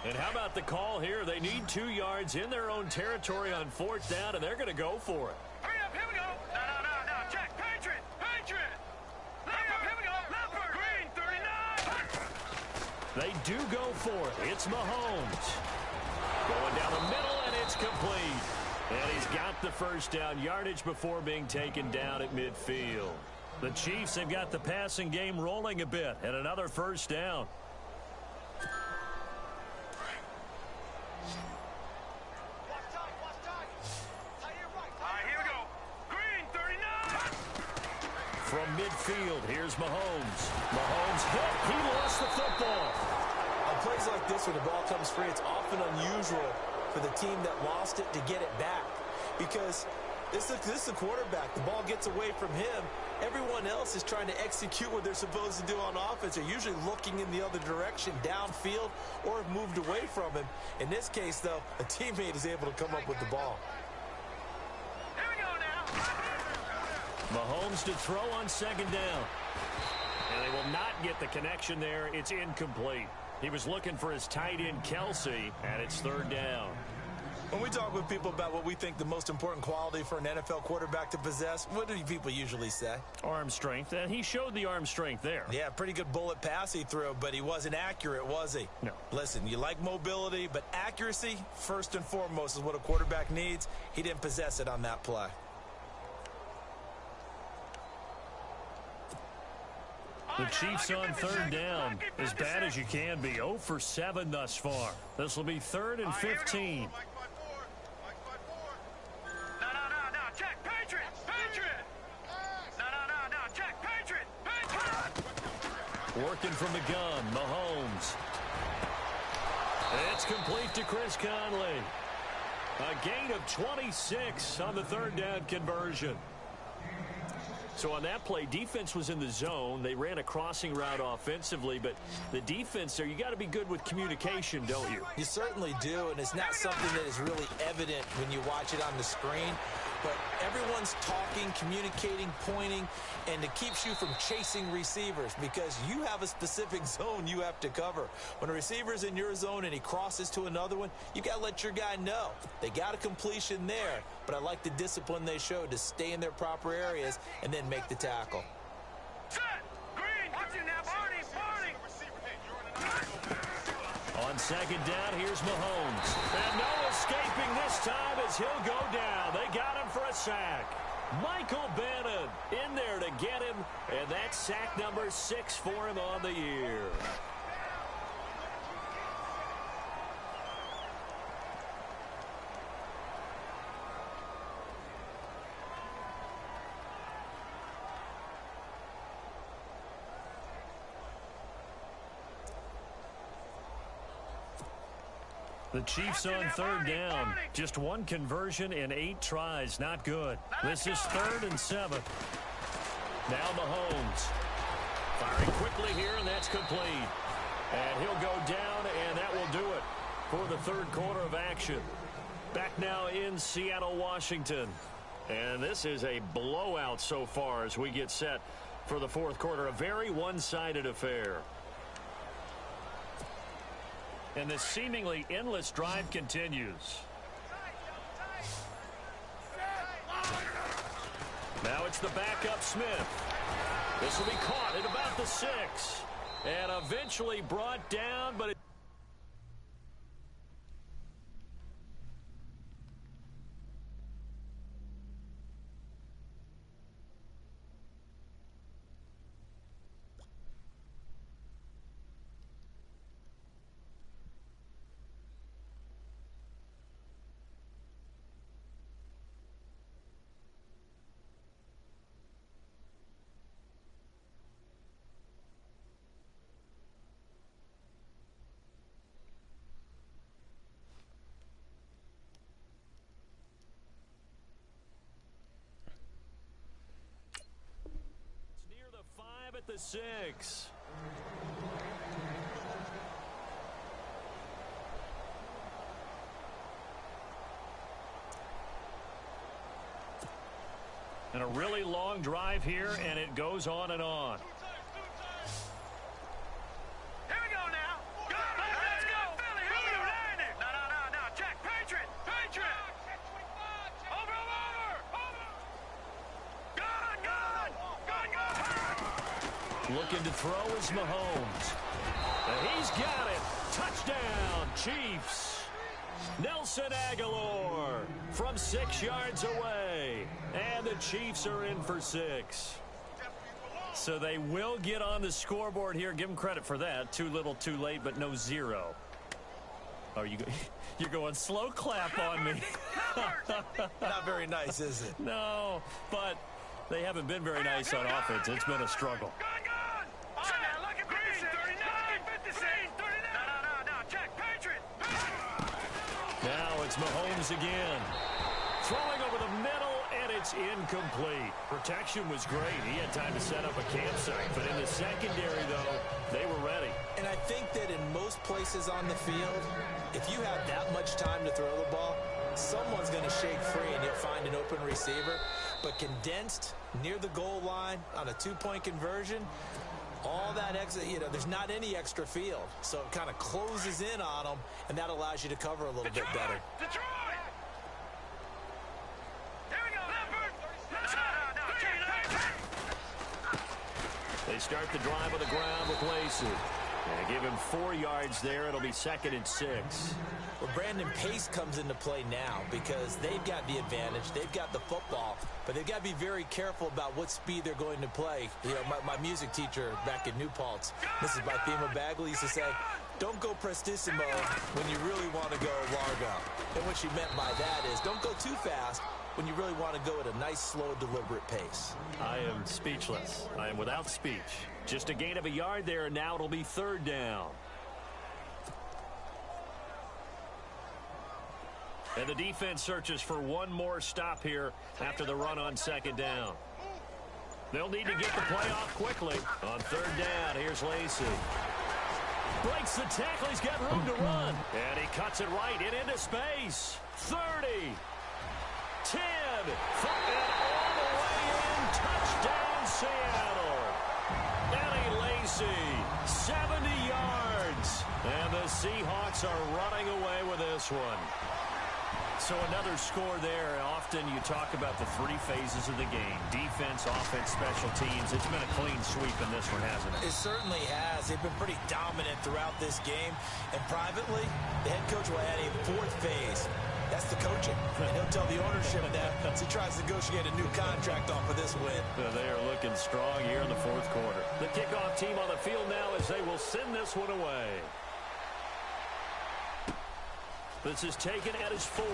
And how about the call here? They need 2 yards in their own territory on 4th down, and they're going to go for it. Hurry up, here we go. No, check. Patriot. Hurry up, here we go. Leopard. Green, 39. They do go for it. It's Mahomes. Going down the middle, and it's complete. And he's got the first down yardage before being taken down at midfield. The Chiefs have got the passing game rolling a bit, and another first down. field. Here's Mahomes. Mahomes hit. He lost the football. On plays like this where the ball comes free, it's often unusual for the team that lost it to get it back. Because this is the quarterback. The ball gets away from him. Everyone else is trying to execute what they're supposed to do on offense. They're usually looking in the other direction, downfield, or have moved away from him. In this case, though, a teammate is able to come up with the ball. Here we go now. Mahomes to throw on second down. And they will not get the connection there. It's incomplete. He was looking for his tight end, Kelsey, and it's third down. When we talk with people about what we think the most important quality for an NFL quarterback to possess, what do people usually say? Arm strength, and he showed the arm strength there. Yeah, pretty good bullet pass he threw, but he wasn't accurate, was he? No. Listen, you like mobility, but accuracy, first and foremost, is what a quarterback needs. He didn't possess it on that play. The Chiefs on third down, as bad as you can be. 0 for 7 thus far. This will be 3rd and 15. Check, Patriot! Patriot! No, check, Patriot! Patriot! Working from the gun, Mahomes. It's complete to Chris Conley. A gain of 26 on the third down conversion. So on that play, defense was in the zone. They ran a crossing route offensively, but the defense there, you got to be good with communication, don't you? You certainly do, and it's not something that is really evident when you watch it on the screen. But everyone's talking, communicating, pointing, and it keeps you from chasing receivers because you have a specific zone you have to cover. When a receiver's in your zone and he crosses to another one, you got to let your guy know. They got a completion there, but I like the discipline they showed to stay in their proper areas and then make the tackle. Set! Green! Watching now, Barney! On second down, here's Mahomes. And no escaping this time as he'll go down. They got him for a sack. Michael Bannon in there to get him, and that's sack number 6 for him on the year. The Chiefs on third down. Just one conversion in 8 tries. Not good. This is 3rd and 7. Now Mahomes. Firing quickly here, and that's complete. And he'll go down, and that will do it for the third quarter of action. Back now in Seattle, Washington. And this is a blowout so far as we get set for the fourth quarter. A very one-sided affair. And this seemingly endless drive continues. Now it's the backup Smith. This will be caught at about the 6. And eventually brought down, but at the 6. And a really long drive here, and it goes on and on. Here we go now. Go, let's go. Philly, who you landed? No. Check, Patriot. Patriot. Over. Gun. Looking to throw is Mahomes. And he's got it. Touchdown, Chiefs. Nelson Aguilar from 6 yards away. And the Chiefs are in for 6. So they will get on the scoreboard here. Give them credit for that. Too little, too late, but no 0. Oh, you're going slow clap on me. Not very nice, is it? No, but They haven't been very nice on offense. It's been a struggle. All right, now look at Green, 39, 56, 39. No, check, Patriot. Now it's Mahomes again. Throwing over the middle, and it's incomplete. Protection was great. He had time to set up a campsite. But in the secondary, though, they were ready. And I think that in most places on the field, if you have that much time to throw the ball, someone's going to shake free and you'll find an open receiver. But condensed near the goal line on a two-point conversion, all that extra, there's not any extra field. So it kind of closes in on them, and that allows you to cover a little bit better. Detroit! Here we go, Leopard! They start the drive on the ground with Lacey. And give him 4 yards there. It'll be 2nd and 6. Well, Brandon, pace comes into play now because they've got the advantage. They've got the football, but they've got to be very careful about what speed they're going to play. My music teacher back in New Paltz, Mrs. Bythema Bagley, used to say, don't go prestissimo when you really want to go largo. And what she meant by that is don't go too fast when you really want to go at a nice, slow, deliberate pace. I am speechless. I am without speech. Just a gain of a yard there, and now it'll be 3rd down. And the defense searches for one more stop here after the run on 2nd down. They'll need to get the play off quickly. On 3rd down, here's Lacey. Breaks the tackle. He's got room to run. And he cuts it right and into space. 30. 10. And all the way in. Touchdown, Seattle. Eddie Lacy, 70 yards. And the Seahawks are running away with this one. So another score there. Often you talk about the 3 phases of the game. Defense, offense, special teams. It's been a clean sweep in this one, hasn't it? It certainly has. They've been pretty dominant throughout this game. And privately, the head coach will add a 4th phase. That's the coaching. And he'll tell the ownership that as he tries to negotiate a new contract off of this win. They are looking strong here in the 4th quarter. The kickoff team on the field now as they will send this one away. This is taken at his 4.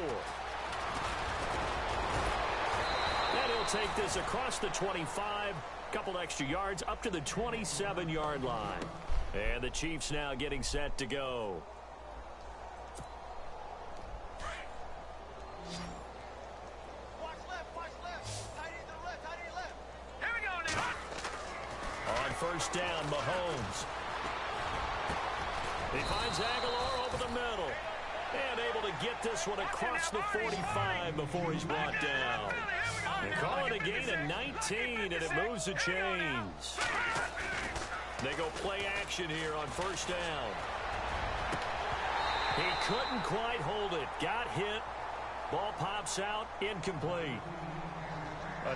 And he'll take this across the 25. Couple extra yards up to the 27-yard line. And the Chiefs now getting set to go. Here we go now. On 1st down, Mahomes. He finds Aguilar over the middle. And able to get this one across the 45 before he's brought down. And call it a gain of 19, and it moves the chains. They go play action here on 1st down. He couldn't quite hold it. Got hit. Ball pops out. Incomplete.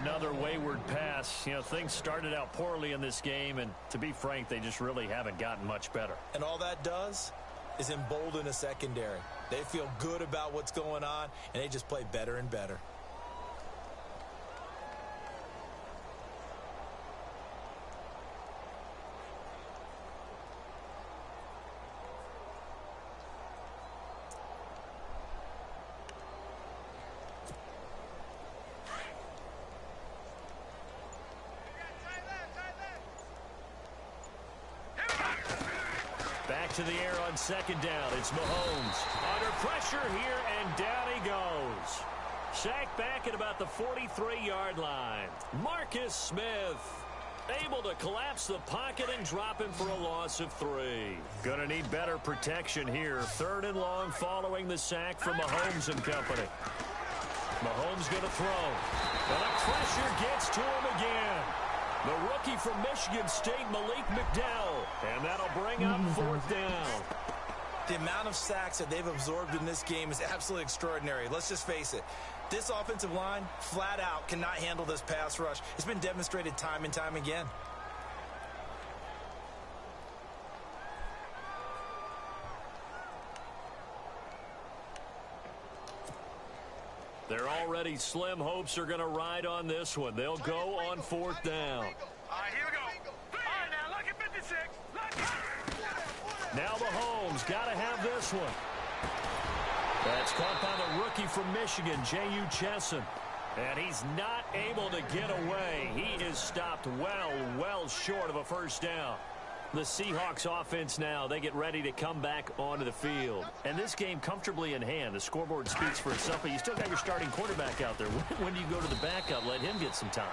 Another wayward pass. Things started out poorly in this game, and to be frank, they just really haven't gotten much better. And all that does is embolden a secondary. They feel good about what's going on, and they just play better and better. To the air on 2nd down. It's Mahomes. Under pressure here, and down he goes. Sacked back at about the 43-yard line. Marcus Smith able to collapse the pocket and drop him for a loss of 3. Gonna need better protection here. 3rd and long following the sack from Mahomes and company. Mahomes gonna throw. And the pressure gets to him again. The rookie from Michigan State, Malik McDowell. And that'll bring up 4th down. The amount of sacks that they've absorbed in this game is absolutely extraordinary. Let's just face it. This offensive line, flat out, cannot handle this pass rush. It's been demonstrated time and time again. They're already slim hopes are going to ride on this one. They'll go on 4th down. All right, here we go. All right, now look at 56. Now Mahomes got to have this one. That's caught by the rookie from Michigan, J.U. Chesson. And he's not able to get away. He is stopped well short of a first down. The Seahawks offense now, they get ready to come back onto the field. And this game comfortably in hand. The scoreboard speaks for itself, but you still got your starting quarterback out there. When do you go to the backup, let him get some time?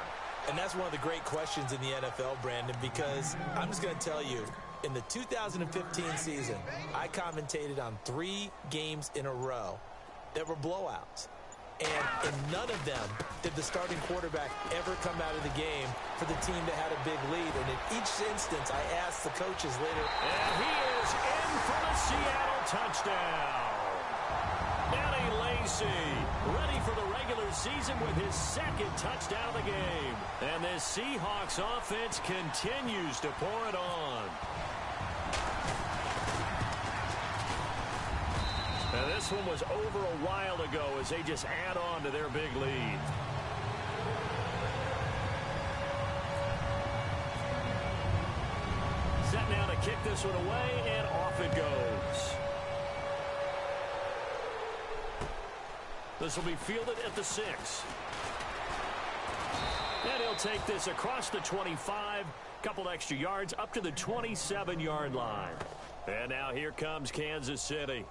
And that's one of the great questions in the NFL, Brandon, because I'm just going to tell you, in the 2015 season, I commentated on 3 games in a row that were blowouts. And in none of them did the starting quarterback ever come out of the game for the team that had a big lead. And in each instance, I asked the coaches later. And he is in for the Seattle touchdown. Danny Lacy ready for the regular season with his second touchdown of the game. And this Seahawks offense continues to pour it on. Now this one was over a while ago as they just add on to their big lead. Set now to kick this one away, and off it goes. This will be fielded at the 6. And he'll take this across the 25, couple extra yards up to the 27-yard line. And now here comes Kansas City.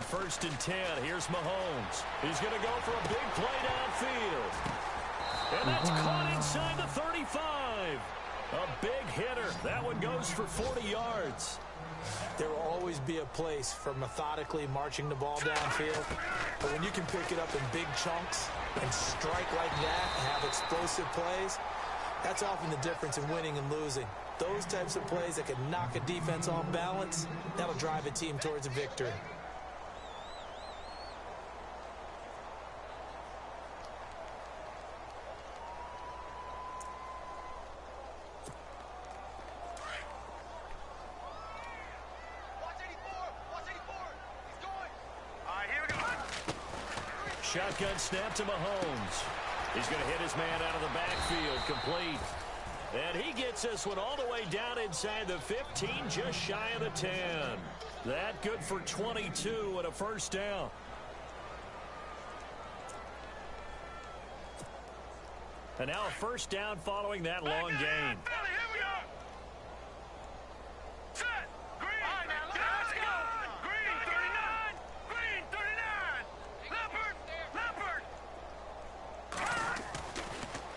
First and 10. Here's Mahomes. He's going to go for a big play downfield. And that's caught inside the 35. A big hitter. That one goes for 40 yards. There will always be a place for methodically marching the ball downfield. But when you can pick it up in big chunks and strike like that and have explosive plays, that's often the difference in winning and losing. Those types of plays that can knock a defense off balance, that'll drive a team towards a victory. Shotgun snap to Mahomes. He's going to hit his man out of the backfield, complete. And he gets this one all the way down inside the 15, just shy of the 10. That good for 22 and a first down. And now a first down following that long gain.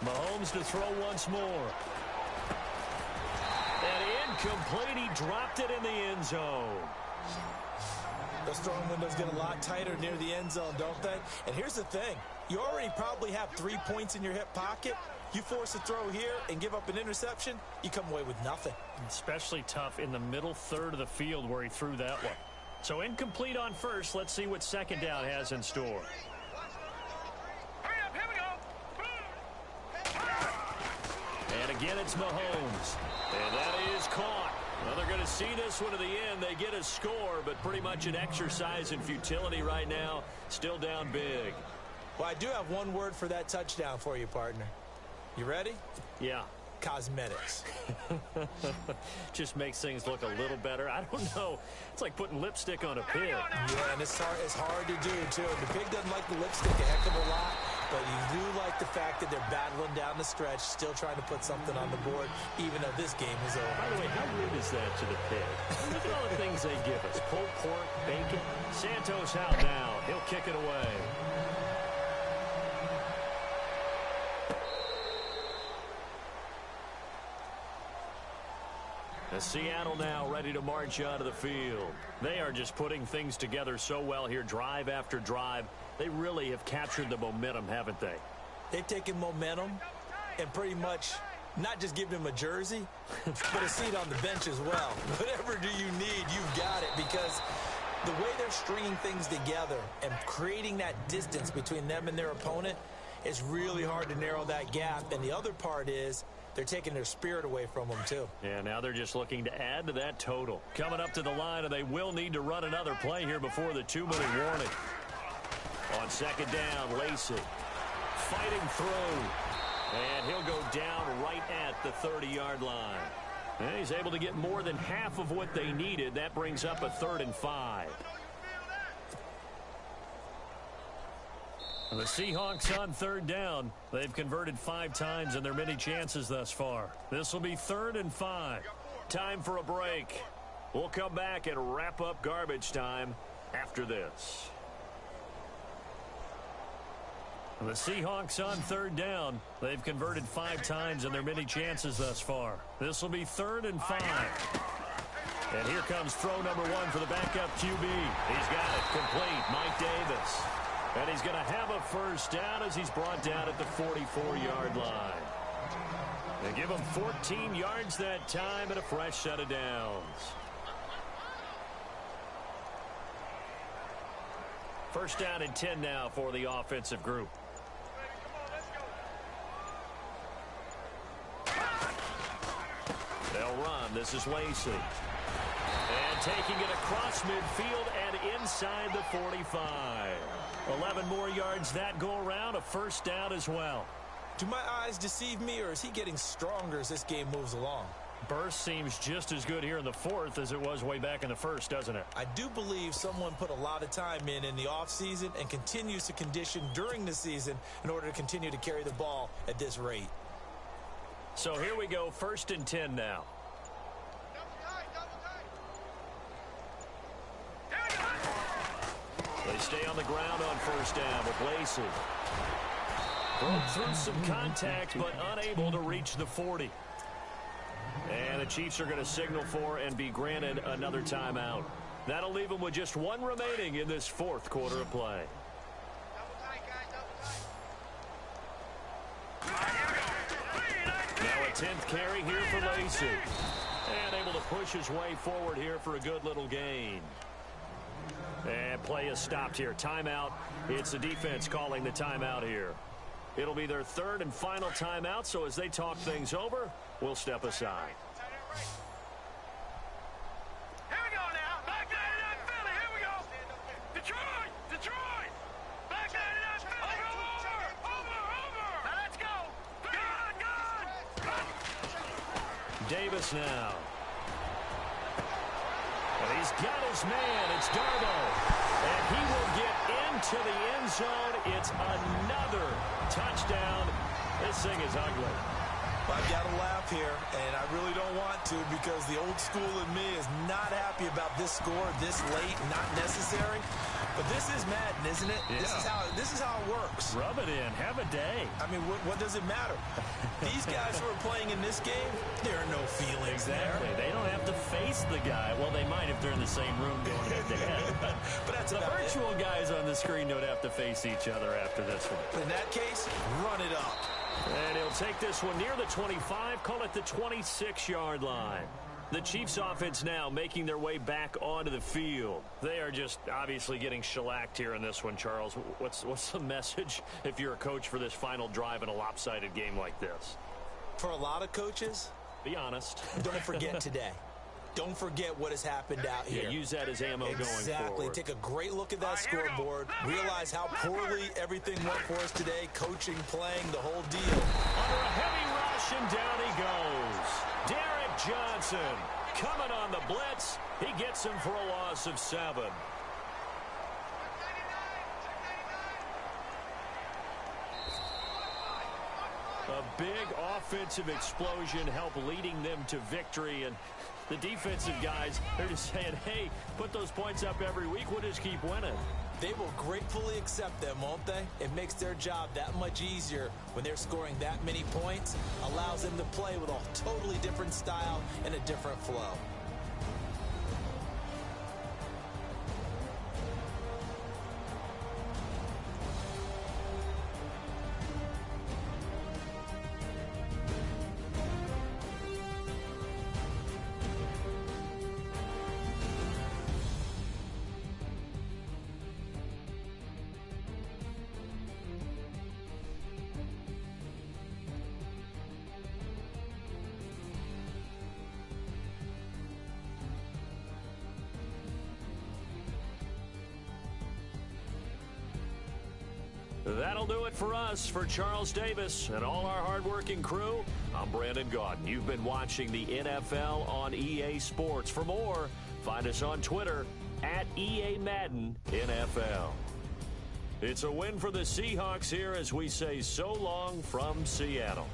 Mahomes to throw once more. And incomplete. He dropped it in the end zone. Those throwing windows get a lot tighter near the end zone, don't they? And here's the thing. You already probably have 3 points in your hip pocket. You force a throw here and give up an interception, you come away with nothing. Especially tough in the middle third of the field where he threw that one. So incomplete on first. Let's see what second down has in store. And again, it's Mahomes. And that is caught. Well, they're going to see this one to the end. They get a score, but pretty much an exercise in futility right now. Still down big. Well, I do have one word for that touchdown for you, partner. You ready? Yeah. Cosmetics. Just makes things look a little better. I don't know. It's like putting lipstick on a pig. Yeah, and it's hard to do, too. The pig doesn't like the lipstick a heck of a lot, but you do like the fact that they're battling down the stretch, still trying to put something on the board, even though this game is over. By the way, how rude is that to the pig? Look at all the things they give us. Pulled pork, bacon. Santos out now. He'll kick it away. Seattle now ready to march out of the field. They are just putting things together so well here, drive after drive. They really have captured the momentum, haven't they? They've taken momentum and pretty much not just given him a jersey, but a seat on the bench as well. Whatever do you need, you've got it, because the way they're stringing things together and creating that distance between them and their opponent, it's really hard to narrow that gap. And the other part is they're taking their spirit away from them, too. Yeah, now they're just looking to add to that total. Coming up to the line, and they will need to run another play here before the 2-minute warning. On second down, Lacey fighting through. And he'll go down right at the 30-yard line. And he's able to get more than half of what they needed. That brings up a 3rd and 5. The Seahawks on 3rd down. They've converted 5 times in their many chances thus far. This will be 3rd and 5. Time for a break. We'll come back and wrap up garbage time after this. The Seahawks on 3rd down. They've converted 5 times in their many chances thus far. This will be 3rd and 5. And here comes throw number 1 for the backup QB. He's got it complete. Mike Davis. And he's going to have a first down as he's brought down at the 44-yard line. They give him 14 yards that time and a fresh set of downs. First down and 10 now for the offensive group. They'll run. This is Lacey. And taking it across midfield and inside the 45. 11 more yards that go around. A first down as well. Do my eyes deceive me, or is he getting stronger as this game moves along? Burst seems just as good here in the 4th as it was way back in the 1st, doesn't it? I do believe someone put a lot of time in the offseason and continues to condition during the season in order to continue to carry the ball at this rate. So here we go, 1st and 10 now. They stay on the ground on first down with Lacey. Broke through some contact, but unable to reach the 40. And the Chiefs are going to signal for and be granted another timeout. That'll leave them with just 1 remaining in this 4th quarter of play. Now a 10th carry here for Lacey. And able to push his way forward here for a good little gain. And play is stopped here. Timeout. It's the defense calling the timeout here. It'll be their 3rd and final timeout, so as they talk things over, we'll step aside. Here we go now. Back 99 Philly. Here we go. Detroit. Back 99 Philly. Over. Now let's go. Good. Davis now. And he's got his man. It's Darbo. And he will get into the end zone. It's another touchdown. This thing is ugly. I've got to laugh here, and I really don't want to because the old school in me is not happy about this score this late, not necessary. But this is Madden, isn't it? Yeah. This is how it works. Rub it in. Have a day. I mean, what does it matter? These guys who are playing in this game, there are no feelings Exactly. there. They don't have to face the guy. Well, they might if they're in the same room going head to head. But that's the about virtual guys on the screen don't have to face each other after this one. In that case, run it up. And he'll take this one near the 25, call it the 26-yard line. The Chiefs offense now making their way back onto the field. They are just obviously getting shellacked here in this one, Charles. What's the message if you're a coach for this final drive in a lopsided game like this? For a lot of coaches, be honest. Don't forget today. Don't forget what has happened out here. Yeah, use that as ammo going forward. Exactly. Take a great look at that scoreboard. Realize how poorly everything went for us today. Coaching, playing, the whole deal. Under a heavy rush, and down he goes. Derek Johnson coming on the blitz. He gets him for a loss of 7. A big offensive explosion helped leading them to victory, and the defensive guys, they're just saying, hey, put those points up every week. We'll just keep winning. They will gratefully accept them, won't they? It makes their job that much easier when they're scoring that many points. Allows them to play with a totally different style and a different flow. That'll do it for us. For Charles Davis and all our hardworking crew, I'm Brandon Gaudin. You've been watching the NFL on EA Sports. For more, find us on Twitter at EA Madden NFL. It's a win for the Seahawks here as we say so long from Seattle.